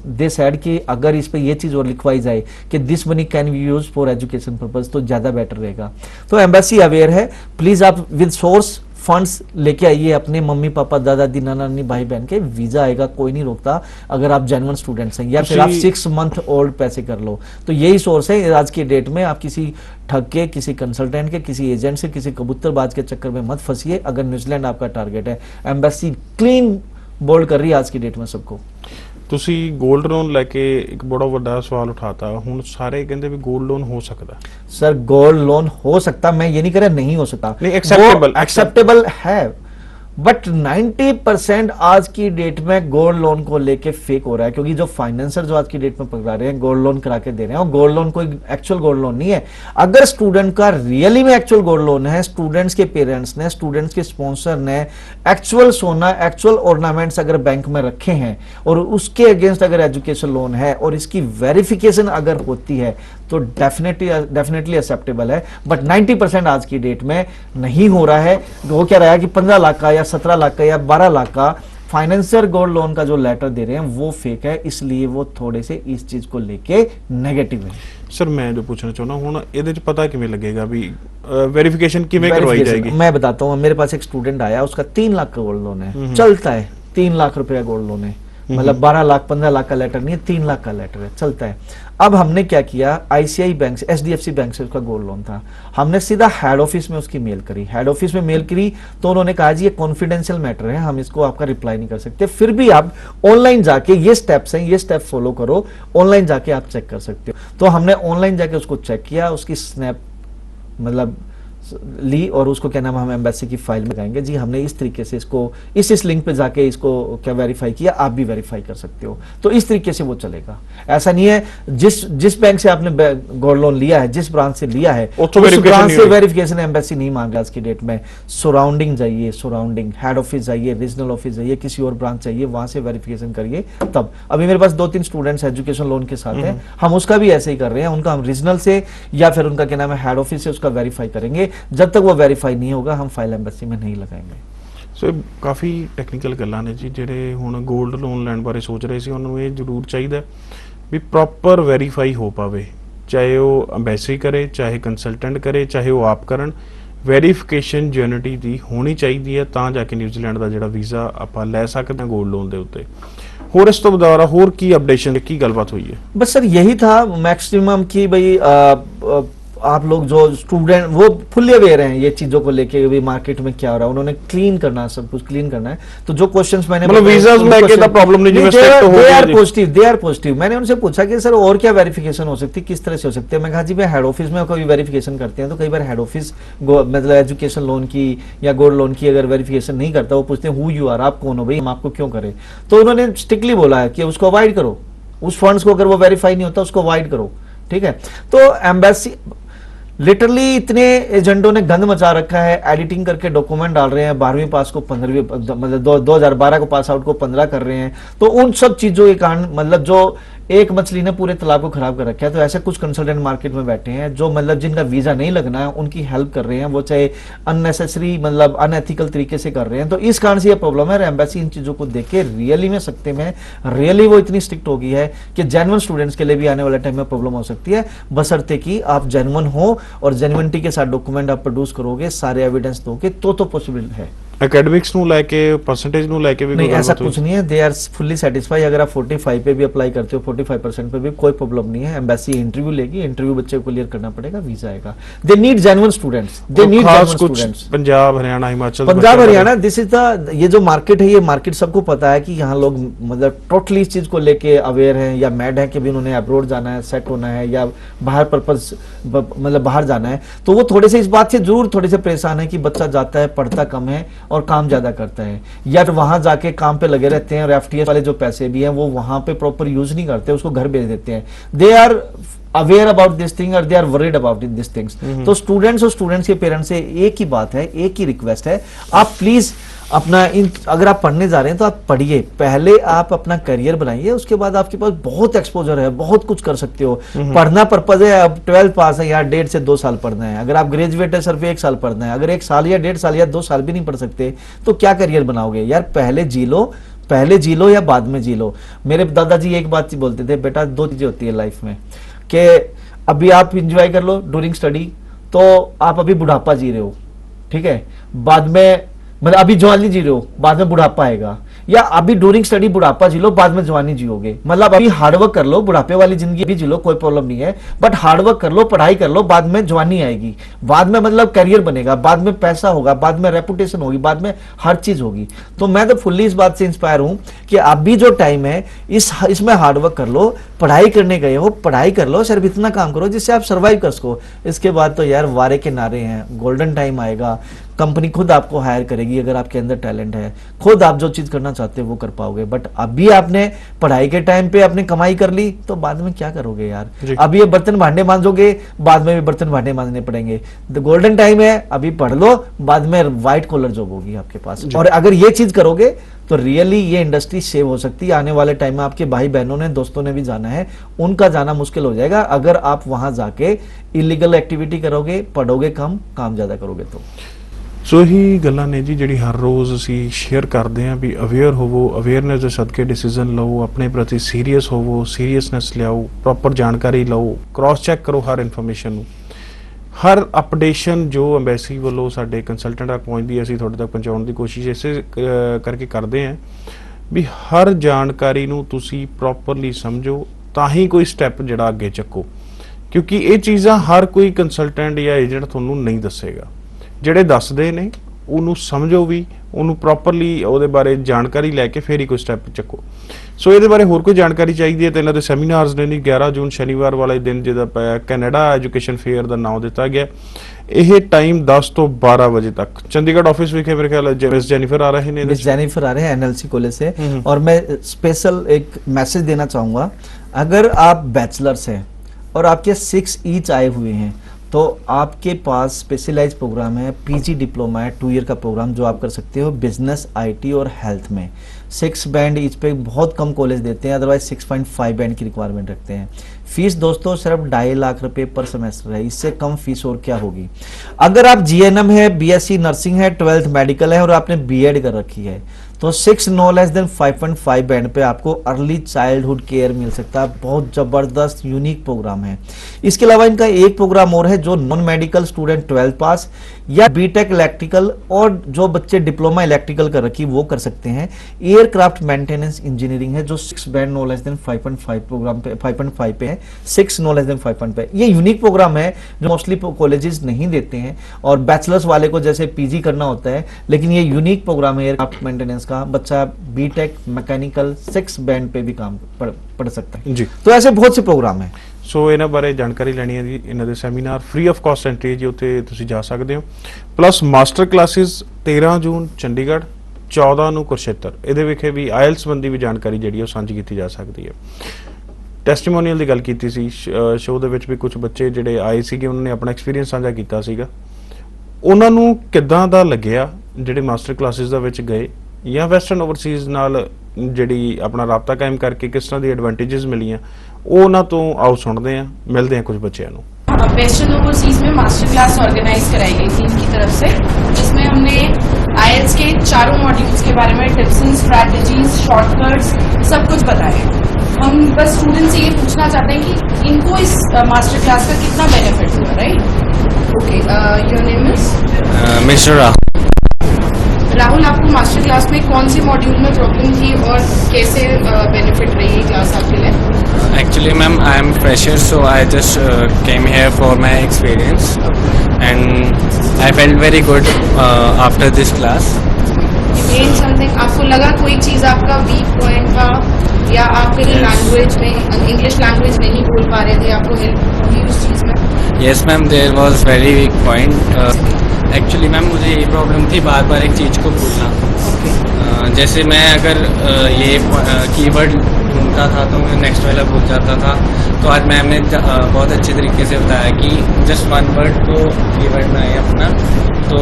दे सेड कि अगर इस पे ये चीज और लिखवाई जाए कि this money can be use for education purpose तो ज्यादा बेटर रहेगा। तो एम्बेसी अवेयर है, प्लीज आप विद सोर्स फंड्स लेके आइए अपने मम्मी पापा दादा दादी नाना नानी भाई बहन के, वीजा आएगा, कोई नहीं रोकता अगर आप जेन्युइन स्टूडेंट्स हैं, या फिर आप 6 मंथ ओल्ड पैसे कर लो। तो यही सोर्स है आज की डेट में। आप किसी ठग के, किसी कंसल्टेंट के, किसी एजेंट से, किसी कबूतरबाज के चक्कर में मत फंसिए अगर न्यूजीलैंड आपका टारगेट है। एम्बेसी क्लीन बोल्ड कर रही है आज की डेट में सबको। ਤੁਸੀਂ 골ਡ ਲੋਨ ਲੈ ਕੇ ਇੱਕ ਬੜਾ ਵੱਡਾ ਸਵਾਲ ਉਠਾਤਾ, ਹੁਣ ਸਾਰੇ ਕਹਿੰਦੇ ਵੀ 골ਡ ਲੋਨ ਹੋ ਸਕਦਾ। सर गोल्ड लोन हो सकता, मैं ये नहीं कह रहा नहीं हो सकता, नहीं, acceptable है, बट 90% आज की डेट में गोल्ड लोन को लेके फेक हो रहा है, क्योंकि जो फाइनेंसर जो आज की डेट में पकड़ा रहे हैं गोल्ड लोन करा के दे रहे हैं, और गोल्ड लोन कोई एक्चुअल गोल्ड लोन नहीं है। अगर स्टूडेंट का रियली में एक्चुअल गोल्ड लोन है, स्टूडेंट्स के पेरेंट्स ने, स्टूडेंट्स के स्पॉन्सर ने एक्चुअल सोना, एक्चुअल ऑर्नामेंट्स अगर बैंक में रखे हैं और उसके अगेंस्ट अगर एजुकेशन लोन है और इसकी वेरिफिकेशन अगर होती है तो डेफिनेटली एक्सेप्टेबल है। बट 90% आज की डेट में नहीं हो रहा है। वो क्या रहा है कि 15 लाख का या 17 लाख का या 12 लाख का फाइनेंसर गोल्ड लोन का जो लेटर दे रहे हैं वो फेक है, इसलिए वो थोड़े से इस चीज को लेके नेगेटिव है। सर मैं जो पूछना चाहना हूं ਇਹਦੇ ਚ ਪਤਾ ਕਿਵੇਂ लगेगा भी वेरिफिकेशन किਵੇਂ करवाई जाएगी? मैं बताता हूँ, मेरे पास एक स्टूडेंट आया, उसका 3 लाख का गोल्ड लोन है, चलता है, 3 लाख रुपया गोल्ड लोन है, मतलब 12 लाख 15 लाख का लेटर नहीं है, 3 लाख का लेटर है, चलता है। अब हमने क्या किया, आईसीआई बैंक से, एचडीएफसी बैंक से उसका गोल्ड लोन था, हमने सीधा हेड ऑफिस में उसकी मेल करी, हेड ऑफिस में मेल करी तो उन्होंने कहा जी ये कॉन्फिडेंशियल मैटर है, हम इसको आपका रिप्लाई नहीं कर सकते, फिर भी आप ऑनलाइन जाके ये स्टेप्स हैं, ये स्टेप फॉलो करो, ऑनलाइन जाके आप चेक कर सकते हो। तो हमने ऑनलाइन जाके उसको चेक किया, उसकी स्नैप मतलब ली और उसको क्या नाम, हम एम्बेसी की फाइल में लगाएंगे जी हमने इस तरीके से इसको इस लिंक पे जाके इसको क्या वेरीफाई किया, आप भी वेरीफाई कर सकते हो। तो इस तरीके से वो चलेगा। ऐसा नहीं है जिस बैंक से आपने गोल्ड लोन लिया है, जिस ब्रांच से लिया है, उस ब्रांच से वेरिफिकेशन एम्बेसी नहीं मांग रहा आज की डेट में। सराउंडिंग जाइए, सराउंडिंग हेड ऑफिस जाइए, रीजनल ऑफिस जाइए, किसी और ब्रांच चाहिए, वहां से वेरिफिकेशन करिए तब। अभी मेरे पास 2-3 स्टूडेंट्स एजुकेशन लोन के साथ हैं, हम उसका भी ऐसे ही कर रहे हैं, उनका हम रीजनल से या फिर उनका क्या नाम है हेड ऑफिस से उसका वेरीफाई करेंगे। जब तक वो वेरीफाई नहीं होगा हम फाइल एम्बेसी में नहीं लगाएंगे। ਸੋ ਕਾਫੀ ਟੈਕਨੀਕਲ ਗੱਲਾਂ ਨੇ ਜੀ, ਜਿਹੜੇ ਹੁਣ 골ਡ ਲੋਨ ਲੈਣ ਬਾਰੇ ਸੋਚ ਰਹੇ ਸੀ ਉਹਨਾਂ ਨੂੰ ਇਹ ਜ਼ਰੂਰ ਚਾਹੀਦਾ ਵੀ ਪ੍ਰੋਪਰ ਵੈਰੀਫਾਈ ਹੋ ਪਾਵੇ, ਚਾਹੇ ਉਹ ਐਮਬੈਸੀ ਕਰੇ, ਚਾਹੇ ਕੰਸਲਟੈਂਟ ਕਰੇ, ਚਾਹੇ ਉਹ ਆਪ ਕਰਨ, ਵੈਰੀਫਿਕੇਸ਼ਨ ਜੈਨੂਇਨਿਟੀ ਦੀ ਹੋਣੀ ਚਾਹੀਦੀ ਹੈ ਤਾਂ ਜਾ ਕੇ ਨਿਊਜ਼ੀਲੈਂਡ ਦਾ ਜਿਹੜਾ ਵੀਜ਼ਾ ਆਪਾਂ ਲੈ ਸਕਦੇ ਹਾਂ 골ਡ ਲੋਨ ਦੇ ਉੱਤੇ। ਹੋਰ ਇਸ ਤੋਂ ਬਦੌਰਾ ਹੋਰ ਕੀ ਅਪਡੇਸ਼ਨ, ਕੀ ਗੱਲਬਾਤ ਹੋਈ ਹੈ? बस सर यही था मैक्सिमम कि भाई आप लोग जो स्टूडेंट वो फुल्ली अवेयर हैं ये चीजों को लेके भी मार्केट में क्या हो रहा है, उन्होंने क्लीन करना, सब कुछ क्लीन करना है। तो जो क्वेश्चंस मैंने मतलब वीजास में के द प्रॉब्लम नहीं, दे आर पॉजिटिव। मैंने उनसे पूछा कि सर और क्या वेरिफिकेशन हो सकती है, किस तरह से हो सकती है? मैं कहा जी मैं हेड ऑफिस में कभी वेरिफिकेशन करते हैं तो कई बार हेड ऑफिस मतलब एजुकेशन लोन की या गोल्ड लोन की अगर वेरिफिकेशन नहीं करता, वो पूछते हैं हु यू आर, आप कौन हो भाई, हम आपको क्यों करें? तो उन्होंने स्ट्रिक्टली बोला है कि उसको अवॉइड करो, उस फंड्स को अगर वो वेरीफाई नहीं होता उसको अवॉइड करो, ठीक है। तो एम्बेसी लिटरली इतने एजेंटों ने गंद मचा रखा है, एडिटिंग करके डॉक्यूमेंट डाल रहे हैं, 12वीं पास को 15वीं मतलब 2012 को पास आउट को 15 कर रहे हैं। तो उन सब चीजों के कारण मतलब जो एक मछली ने पूरे तालाब को खराब कर रखा है। तो ऐसे कुछ कंसल्टेंट मार्केट में बैठे हैं जो मतलब जिनका वीजा नहीं लगना है उनकी हेल्प कर रहे हैं, वो चाहे अननेसेसरी मतलब अनएथिकल तरीके से कर रहे हैं। तो इस कारण से ये प्रॉब्लम है। एम्बेसी इन चीजों को देख के रियली में सकते में रियली वो इतनी स्ट्रिक्ट हो गई है कि जेन्युइन स्टूडेंट्स के लिए भी आने वाले टाइम में प्रॉब्लम हो सकती है, बशर्ते कि आप जेन्युइन हो और जेन्युइनिटी के साथ डॉक्यूमेंट आप प्रोड्यूस करोगे, सारे एविडेंस दोगे तो पॉसिबल है। एकेडमिक्स ਨੂੰ ਲੈ ਕੇ परसेंटेज ਨੂੰ ਲੈ ਕੇ भी नहीं, ऐसा कुछ नहीं है। They are fully satisfy. अगर आप 45 पे भी अप्लाई करते हो, 45% पे भी कोई प्रॉब्लम नहीं है। एम्बेसी इंटरव्यू लेगी, इंटरव्यू बच्चे को क्लियर करना पड़ेगा, वीजा आएगा। They need genuine students, they need genuine students. Punjab Haryana Himachal, Punjab Haryana this is the, ये जो मार्केट है, ये मार्केट सबको पता है कि यहाँ लोग मतलब टोटली इस चीज को लेके अवेयर हैं या मैड है कि भी उन्होंने अब्रॉड जाना है, सेट होना है या बाहर पर्पज मतलब बाहर जाना है। तो वो थोड़े से इस बात से जरूर थोड़े से परेशान है कि बच्चा जाता है, पढ़ता कम है और काम ज्यादा करता है, या तो वहां जाके काम पे लगे रहते हैं और एफटीएस वाले जो पैसे भी हैं वो वहां पे प्रॉपर यूज नहीं करते, उसको घर भेज देते हैं। They are aware about this thing और they are worried about this things. तो स्टूडेंट्स और स्टूडेंट्स के पेरेंट्स से एक ही बात है, एक ही रिक्वेस्ट है, आप प्लीज अपना अगर आप पढ़ने जा रहे हैं तो आप पढ़िए, पहले आप अपना करियर बनाइए, उसके बाद आपके पास बहुत एक्सपोजर है, बहुत कुछ कर सकते हो। पढ़ना पर्पज है, अब 12 पास है यार 1.5 से 2 साल पढ़ना है, अगर आप ग्रेजुएट है सिर्फ 1 साल पढ़ना है, अगर 1 साल या 1.5 साल या 2 साल भी नहीं पढ़ सकते तो क्या करियर बनाओगे यार? पहले जी लो या बाद में जी लो। मेरे दादाजी एक बात बोलते थे, बेटा 2 चीजें होती है लाइफ में, कि अभी आप इंजॉय कर लो ड्यूरिंग स्टडी तो आप अभी बुढ़ापा जी रहे हो, ठीक है, बाद में मतलब अभी जवानी जी रहे हो, बाद में बुढ़ापा आएगा, या अभी ड्यूरिंग स्टडी बुढ़ापा जी लो, बाद में जवानी जियोगे। मतलब अभी हार्डवर्क कर लो, बुढ़ापे वाली जिंदगी भी जी लो, कोई प्रॉब्लम नहीं है, बट हार्डवर्क कर लो, पढ़ाई कर लो, बाद में जवानी आएगी, बाद में मतलब करियर बनेगा, बाद में पैसा होगा, बाद में रेपुटेशन होगी, बाद में हर चीज होगी। तो मैं तो फुल्ली इस बात से इंस्पायर हूं कि अभी जो टाइम है इसमें हार्डवर्क कर लो, पढ़ाई करने गए हो पढ़ाई कर लो, सिर्फ इतना काम करो जिससे आप सर्वाइव कर सको। इसके बाद तो यार वारे के नारे हैं, गोल्डन टाइम आएगा, कंपनी खुद आपको हायर करेगी अगर आपके अंदर टैलेंट है, खुद आप जो चीज करना चाहते हो वो कर पाओगे। बट अभी आपने पढ़ाई के टाइम पे अपनी कमाई कर ली तो बाद में क्या करोगे यार? अभी ये बर्तन भांडे मांजोगे, बाद में भी बर्तन भांडे मांजने पड़ेंगे। द गोल्डन टाइम है, अभी पढ़ लो, बाद में व्हाइट कॉलर जॉब होगी आपके पास। और अगर ये चीज करोगे तो रियली ये इंडस्ट्री सेव हो सकती है। आने वाले टाइम में आपके भाई बहनों ने, दोस्तों ने भी जाना है, उनका जाना मुश्किल हो जाएगा अगर आप वहां जाके इलीगल एक्टिविटी करोगे, पढ़ोगे कम, काम ज्यादा करोगे तो। ਸੋ ਇਹੀ ਗੱਲਾਂ ਨੇ ਜੀ ਜਿਹੜੀ ਹਰ ਰੋਜ਼ ਅਸੀਂ ਸ਼ੇਅਰ ਕਰਦੇ ਹਾਂ ਵੀ ਅਵੇਅਰ ਹੋਵੋ, ਅਵੇਅਰਨੈਸ ਦੇ ਸਦਕੇ ਡਿਸੀਜਨ ਲਓ, ਆਪਣੇ ਪ੍ਰਤੀ ਸੀਰੀਅਸ ਹੋਵੋ, ਸੀਰੀਅਸਨੈਸ ਲਿਆਓ, ਪ੍ਰੋਪਰ ਜਾਣਕਾਰੀ ਲਓ, ਕ੍ਰਾਸ ਚੈੱਕ ਕਰੋ ਹਰ ਇਨਫੋਰਮੇਸ਼ਨ ਨੂੰ। ਹਰ ਅਪਡੇਸ਼ਨ ਜੋ ਐਮਬੈਸੀ ਵੱਲੋਂ ਸਾਡੇ ਕੰਸਲਟੈਂਟ ਤੱਕ ਪਹੁੰਚਦੀ ਹੈ ਅਸੀਂ ਤੁਹਾਡੇ ਤੱਕ ਪਹੁੰਚਾਉਣ ਦੀ ਕੋਸ਼ਿਸ਼ ਇਸੇ ਕਰਕੇ ਕਰਦੇ ਹਾਂ ਵੀ ਹਰ ਜਾਣਕਾਰੀ ਨੂੰ ਤੁਸੀਂ ਪ੍ਰੋਪਰਲੀ ਸਮਝੋ ਤਾਂ ਹੀ ਕੋਈ ਸਟੈਪ ਜਿਹੜਾ ਅੱਗੇ ਚੱਕੋ, ਕਿਉਂਕਿ ਇਹ ਚੀਜ਼ਾਂ ਹਰ ਕੋਈ ਕੰਸਲਟੈਂਟ ਜਾਂ ਏਜੰਟ ਤੁਹਾਨੂੰ ਨਹੀਂ ਦੱਸੇਗਾ। ਜਿਹੜੇ ਦੱਸਦੇ ਨੇ ਉਹਨੂੰ ਸਮਝੋ ਵੀ, ਉਹਨੂੰ ਪ੍ਰੋਪਰਲੀ ਉਹਦੇ ਬਾਰੇ ਜਾਣਕਾਰੀ ਲੈ ਕੇ ਫਿਰ ਹੀ ਕੋਈ ਸਟੈਪ ਚੱਕੋ। ਸੋ ਇਹਦੇ ਬਾਰੇ ਹੋਰ ਕੋਈ ਜਾਣਕਾਰੀ ਚਾਹੀਦੀ ਹੈ ਤਾਂ ਇਹਨਾਂ ਦੇ ਸੈਮੀਨਾਰਸ ਨੇ 11 ਜੂਨ ਸ਼ਨੀਵਾਰ ਵਾਲੇ ਦਿਨ ਜਿਹਦਾ ਪਿਆ ਕੈਨੇਡਾ ਐਜੂਕੇਸ਼ਨ ਫੇਅਰ ਦਾ ਨਾਮ ਦਿੱਤਾ ਗਿਆ। ਇਹ ਟਾਈਮ 10 ਤੋਂ 12 ਵਜੇ तक चंडीगढ़ ऑफिस विखे मेरे ख्याल मिस जेनिफर आ रहे हैं, मिस जेनिफर आ रहे हैं एनएलसी कॉलेज से। और मैं स्पेशल एक मैसेज देना चाहूँगा, अगर आप बैचलर्स हैं और आपके 6 ईच आए हुए हैं तो आपके पास स्पेशलाइज प्रोग्राम है, पीजी डिप्लोमा है, 2 ईयर का प्रोग्राम जो आप कर सकते हो बिजनेस, आईटी और हेल्थ में। 6 बैंड ईच पे बहुत कम कॉलेज देते हैं, अदरवाइज 6.5 बैंड की रिक्वायरमेंट रखते हैं। फीस दोस्तों सिर्फ 2.5 लाख रुपए पर सेमेस्टर है, इससे कम फीस और क्या होगी। अगर आप जीएनएम है, बीएससी नर्सिंग है, 12th मेडिकल है और आपने बीएड कर रखी है तो 6 नो लेस देन 5.5 बैंड पे आपको अर्ली चाइल्डहुड केयर मिल सकता है। बहुत जबरदस्त यूनिक प्रोग्राम है। इसके अलावा इनका एक प्रोग्राम और है जो नॉन मेडिकल स्टूडेंट 12th पास या बीटेक इलेक्ट्रिकल और जो बच्चे डिप्लोमा इलेक्ट्रिकल कर रखी वो कर सकते हैं। एयरक्राफ्ट मेंटेनेंस इंजीनियरिंग है जो 6 band no less than 5.5 programme पे 5.5 पे है, 6 नो लेस देन 5.5 पे। ये यूनिक प्रोग्राम है जो मोस्टली कॉलेजेस नहीं देते हैं और बैचलर्स वाले को जैसे पीजी करना होता है, लेकिन ये यूनिक प्रोग्राम है एयरक्राफ्ट मेंटेनेंस का। बच्चा बीटेक मैकेनिकल 6 बैंड पे भी काम पढ़ सकता है जी। तो ऐसे बहुत से प्रोग्राम है। ਸੋ ਇਹਨਾਂ ਬਾਰੇ ਜਾਣਕਾਰੀ ਲੈਣੀ ਹੈ ਜੀ, ਇਹਨਾਂ ਦੇ seminar free of cost entry ਜੀ, ਉੱਥੇ ਤੁਸੀਂ ਜਾ ਸਕਦੇ ਹੋ। ਪਲੱਸ ਮਾਸਟਰ ਕਲਾਸਿਸ 13 ਜੂਨ ਚੰਡੀਗੜ੍ਹ, 14 ਨੂੰ ਕੁਰਸ਼ੇਤਰ। ਇਹਦੇ ਵਿਖੇ ਵੀ ਆਇਲਸ ਸੰਬੰਧੀ ਵੀ ਜਾਣਕਾਰੀ ਜਿਹੜੀ ਉਹ ਸਾਂਝੀ ਕੀਤੀ ਜਾ ਸਕਦੀ ਹੈ। ਟੈਸਟੀਮੋਨੀਅਲ ਦੀ ਗੱਲ ਕੀਤੀ ਸੀ ਸ਼ੋਅ ਦੇ ਵਿੱਚ ਵੀ, ਕੁਝ ਬੱਚੇ ਜਿਹੜੇ ਆਏ ਸੀਗੇ ਉਹਨਾਂ ਨੇ ਆਪਣਾ ਐਕਸਪੀਰੀਅੰਸ ਸਾਂਝਾ ਕੀਤਾ ਸੀਗਾ। ਉਹਨਾਂ ਨੂੰ ਕਿੱਦਾਂ ਦਾ ਲੱਗਿਆ ਜਿਹੜੇ ਮਾਸਟਰ ਕਲਾਸਿਸ ਦੇ ਵਿੱਚ ਗਏ ਜਾਂ ਵੈਸਟਰਨ ਓਵਰਸੀਜ਼ ਨਾਲ ਜਿਹੜੀ ਆਪਣਾ ਰਾਬਤਾ ਕਾਇਮ ਕਰਕੇ ਕਿਸ ਤਰ੍ਹਾਂ ਦੀ ਐਡਵਾਂਟੇजेस ਮਿਲੀਆਂ, ਉਹ ਉਹਨਾਂ ਤੋਂ ਆਓ सुनते हैं, मिलते हैं कुछ बच्चों को। वेस्टर्न ओवरसीज में मास्टर क्लास ऑर्गेनाइज कराई गई थी इनकी तरफ से, जिसमें हमने आईएल्स के चारों मॉड्यूल्स के बारे में टिप्स एंड स्ट्रैटेजीज, शॉर्टकट्स सब कुछ बताए। हम बस स्टूडेंट से ये पूछना चाहते हैं कि इनको इस मास्टर क्लास का कितना बेनिफिट हुआ, right? Okay, your name is mister Rahul. आपको मास्टर क्लास में कौन से मॉड्यूल में प्रॉब्लम थी और कैसे बेनिफिट रही ये क्लास आपके लिए? Actually, ma'am, I am fresher, so I just came here for my experience, and I felt very good after this class. Main something आपको लगा कोई चीज़ आपका वीक पॉइंट था या आप कहीं लैंग्वेज में इंग्लिश लैंग्वेज नहीं बोल पा रहे थे, आपको हेल्प हुई उस चीज़ में? Yes, ma'am, there was very weak point. Actually, ma'am मुझे ये प्रॉब्लम थी बार बार एक चीज़ को भूलना। जैसे मैं अगर ये कीवर्ड ढूंढता था तो मैं नेक्स्ट वाला भूल जाता था। तो आज मैम ने बहुत अच्छे तरीके से बताया कि जस्ट 1 वर्ड को कीवर्ड में आए अपना, तो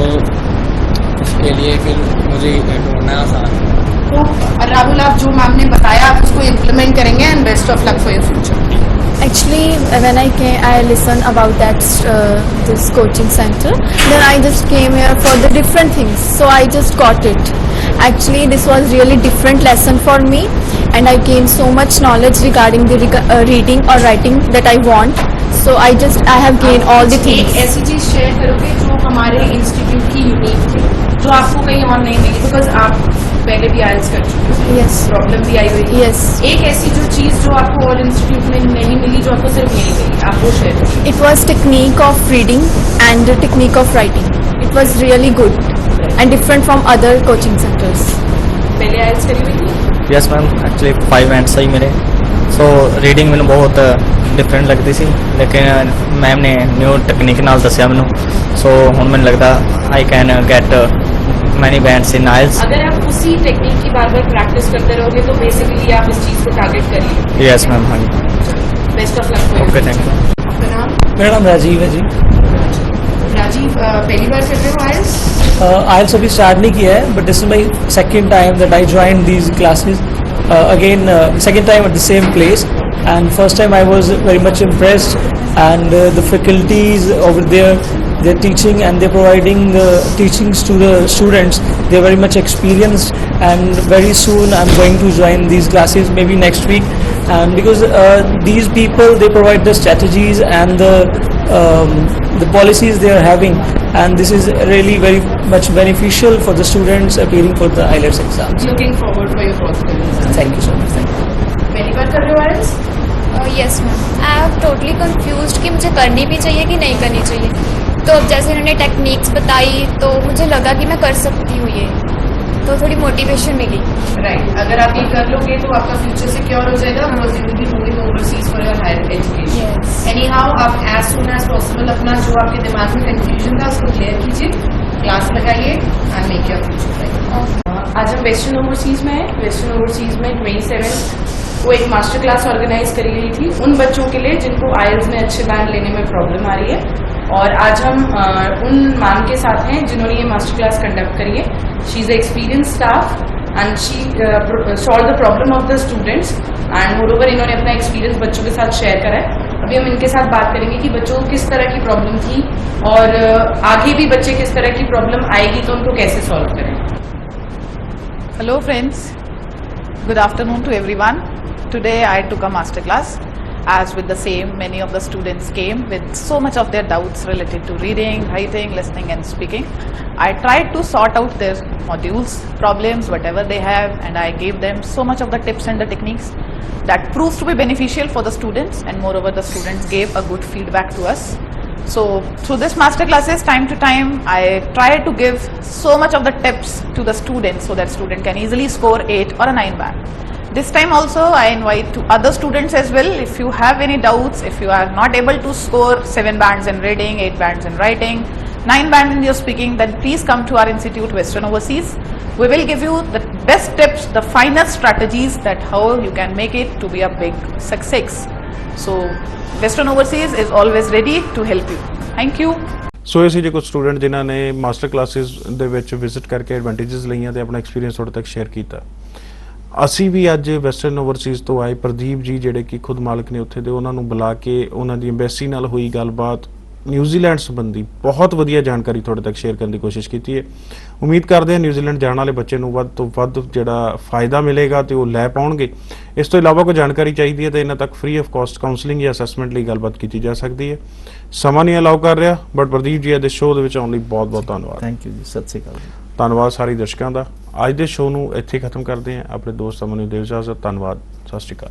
इसके लिए फिर मुझे ढूंढना आसान। तो राहुल, आप जो मैम ने बताया आप उसको इम्प्लीमेंट करेंगे and best of luck for your future. Actually, when I came, I listened about that this coaching center. Then I just came here for the different things. So I just got it. Actually, this was really different lesson for me, and I gained so much knowledge regarding the reading or writing that I want. So I have gained all the things. एक ऐसी चीज शेयर करोगे जो हमारे इंस्टीट्यूट की यूनिक थी, जो आपको कहीं और नहीं मिली, बिकॉज आप पहले भी आइल्स कर चुके हो, Yes. प्रॉब्लम भी आई हुई है। Yes. एक ऐसी जो चीज जो आपको और इंस्टीट्यूट में नहीं मिली, जो आपको सिर्फ यही मिली, आप वो शेयर करो। It was technique of reading and the technique of writing. It was really good and different from other coaching centers. पहले आइल्स करी हुई थी? यस मैम, एक्चुअली 5 बैंड सही मेरे। सो रीडिंग मैंने बहुत डिफरेंट लगती सी, लेकिन मैम ने न्यू टैक्नीक नाल दसिया मैनू। सो हुण मैनूं लगदा I can get many bands in aisles. अगर आप उसी टेक्निक की बार बार प्रैक्टिस करते रहोगे तो बेसिकली आप इस चीज को टारगेट करिए। यस मैम, हाँ जी। Best of luck. Okay, thank you. आपका नाम? मेरा नाम राजीव है जी। राजीव, पहली बार कर रहे हो आइल्स? आइल्स अभी स्टार्ट नहीं किया है, but this is my second time that I join these classes again, second time at the same place, and first time I was very much impressed, and the faculties over there they're teaching and they're providing teachings to the students. They're very much experienced, and very soon I'm going to join these classes, maybe next week. And because these people, they provide the strategies and the policies they are having, and this is really very much beneficial for the students appearing for the IELTS exams. Looking forward for your positive results. Thank you so much. Thank you. पहली बार कर रहे हो IELTS? Yes ma'am, I am totally confused कि मुझे करनी भी चाहिए कि नहीं करनी चाहिए। तो अब जैसे इन्होंने टेक्निक्स बताई तो मुझे लगा कि मैं कर सकती हूँ ये, तो थोड़ी मोटिवेशन मिली। राइट, अगर आप ये कर लोगे तो आपका फ्यूचर सिक्योर हो जाएगा, because you will be moving overseas for your higher education. Yes. Anyhow आप एज सुन एज पॉसिबल अपना जो आपके दिमाग में कंफ्यूजन था उसको क्लियर कीजिए, क्लास लगाइए and make your future right. आज हम वेस्टर्न ओवरसीज में हैं। वेस्टर्न ओवरसीज में 27 को एक मास्टर क्लास ऑर्गेनाइज करी गई थी उन बच्चों के लिए जिनको IELTS में अच्छे बैंड लेने में प्रॉब्लम आ रही है, और आज हम उन मैम के साथ हैं जिन्होंने ये मास्टर क्लास कंडक्ट करी है। She is experience staff and she solve the problem of the students, and moreover इन्होंने अपना एक्सपीरियंस बच्चों के साथ शेयर करा है। अभी हम इनके साथ बात करेंगे कि बच्चों को किस तरह की प्रॉब्लम थी और आगे भी बच्चे किस तरह की प्रॉब्लम आएगी तो उनको कैसे सॉल्व करें। Hello friends, good afternoon to everyone. Today I took a master class. As with the same, many of the students came with so much of their doubts related to reading, writing, listening and speaking. I tried to sort out their modules, problems, whatever they have, and I gave them so much of the tips and the techniques that proves to be beneficial for the students, and moreover the students gave a good feedback to us. So through this master classes, time to time I try to give so much of the tips to the students so that student can easily score 8 or a 9 band. This time also I invite to other students as well. If you have any doubts, if you are not able to score 7 bands in reading, 8 bands in writing, 9 bands in your speaking, then please come to our institute Western Overseas. We will give you the best tips, the finest strategies that how you can make it to be a big success. So Western Overseas is always ready to help you. Thank you. ਸੋ ਇਹ ਸੀ ਜੇ ਕੁਝ ਸਟੂਡੈਂਟ ਜਿਨ੍ਹਾਂ ਨੇ ਮਾਸਟਰ ਕਲਾਸਿਸ ਦੇ ਵਿੱਚ ਵਿਜ਼ਿਟ ਕਰਕੇ ਐਡਵਾਂਟੇजेस ਲਈਆਂ ਤੇ ਆਪਣਾ ਐਕਸਪੀਰੀਅੰਸ ਤੁਹਾਡੇ ਤੱਕ ਸ਼ੇਅਰ ਕੀਤਾ। ਅਸੀਂ ਵੀ ਅੱਜ ਵੈਸਟਰਨ ਓਵਰਸੀਜ਼ ਤੋਂ ਆਏ ਪ੍ਰਦੀਪ ਜੀ ਜਿਹੜੇ ਕਿ ਖੁਦ ਮਾਲਕ ਨੇ ਉੱਥੇ ਦੇ, ਉਹਨਾਂ ਨੂੰ ਬੁਲਾ ਕੇ ਉਹਨਾਂ ਦੀ ਐਮਬੈਸੀ ਨਾਲ ਹੋਈ ਗੱਲਬਾਤ ਨਿਊਜ਼ੀਲੈਂਡ ਸੰਬੰਧੀ ਬਹੁਤ ਵਧੀਆ ਜਾਣਕਾਰੀ ਤੁਹਾਡੇ ਤੱਕ ਸ਼ੇਅਰ ਕਰਨ ਦੀ ਕੋਸ਼ਿਸ਼ ਕੀਤੀ ਹੈ। ਉਮੀਦ ਕਰਦੇ ਹਾਂ ਨਿਊਜ਼ੀਲੈਂਡ ਜਾਣ ਵਾਲੇ ਬੱਚੇ ਨੂੰ ਵੱਧ ਤੋਂ ਵੱਧ ਜਿਹੜਾ ਫਾਇਦਾ ਮਿਲੇਗਾ ਤੇ ਉਹ ਲੈ ਪਾਉਣਗੇ। ਇਸ ਤੋਂ ਇਲਾਵਾ ਕੋਈ ਜਾਣਕਾਰੀ ਚਾਹੀਦੀ ਹੈ ਤਾਂ ਇਹਨਾਂ ਤੱਕ ਫ੍ਰੀ ਆਫ ਕਾਸਟ ਕਾਉਂਸਲਿੰਗ ਜਾਂ ਅਸੈਸਮੈਂਟ ਲਈ ਗੱਲਬਾਤ ਕੀਤੀ ਜਾ ਸਕਦੀ ਹੈ। ਸਮਾਂ ਨਹੀਂ ਅਲਾਉ ਕਰ ਰਿਹਾ, ਬਟ ਪ੍ਰਦੀਪ ਜੀ ਦੇ ਸ਼ੋਅ ਦੇ ਵਿੱਚ ਆਉਣ ਲਈ ਬਹੁਤ ਬਹੁਤ ਧੰਨਵਾਦ। थैंक यू जी, सत श्री अकाल। ਧੰਨਵਾਦ ਸਾਰੇ ਦਰਸ਼ਕਾਂ ਦਾ। ਅੱਜ ਦੇ ਸ਼ੋਅ ਨੂੰ ਇੱਥੇ ਖਤਮ ਕਰਦੇ ਹਾਂ। ਆਪਣੇ ਦੋਸਤ ਅਮਨ ਨੂੰ ਦਿਓ ਇਜਾਜ਼ਤ। ਧੰਨਵਾਦ, ਸਤਿ ਸ਼੍ਰੀ ਅਕਾਲ।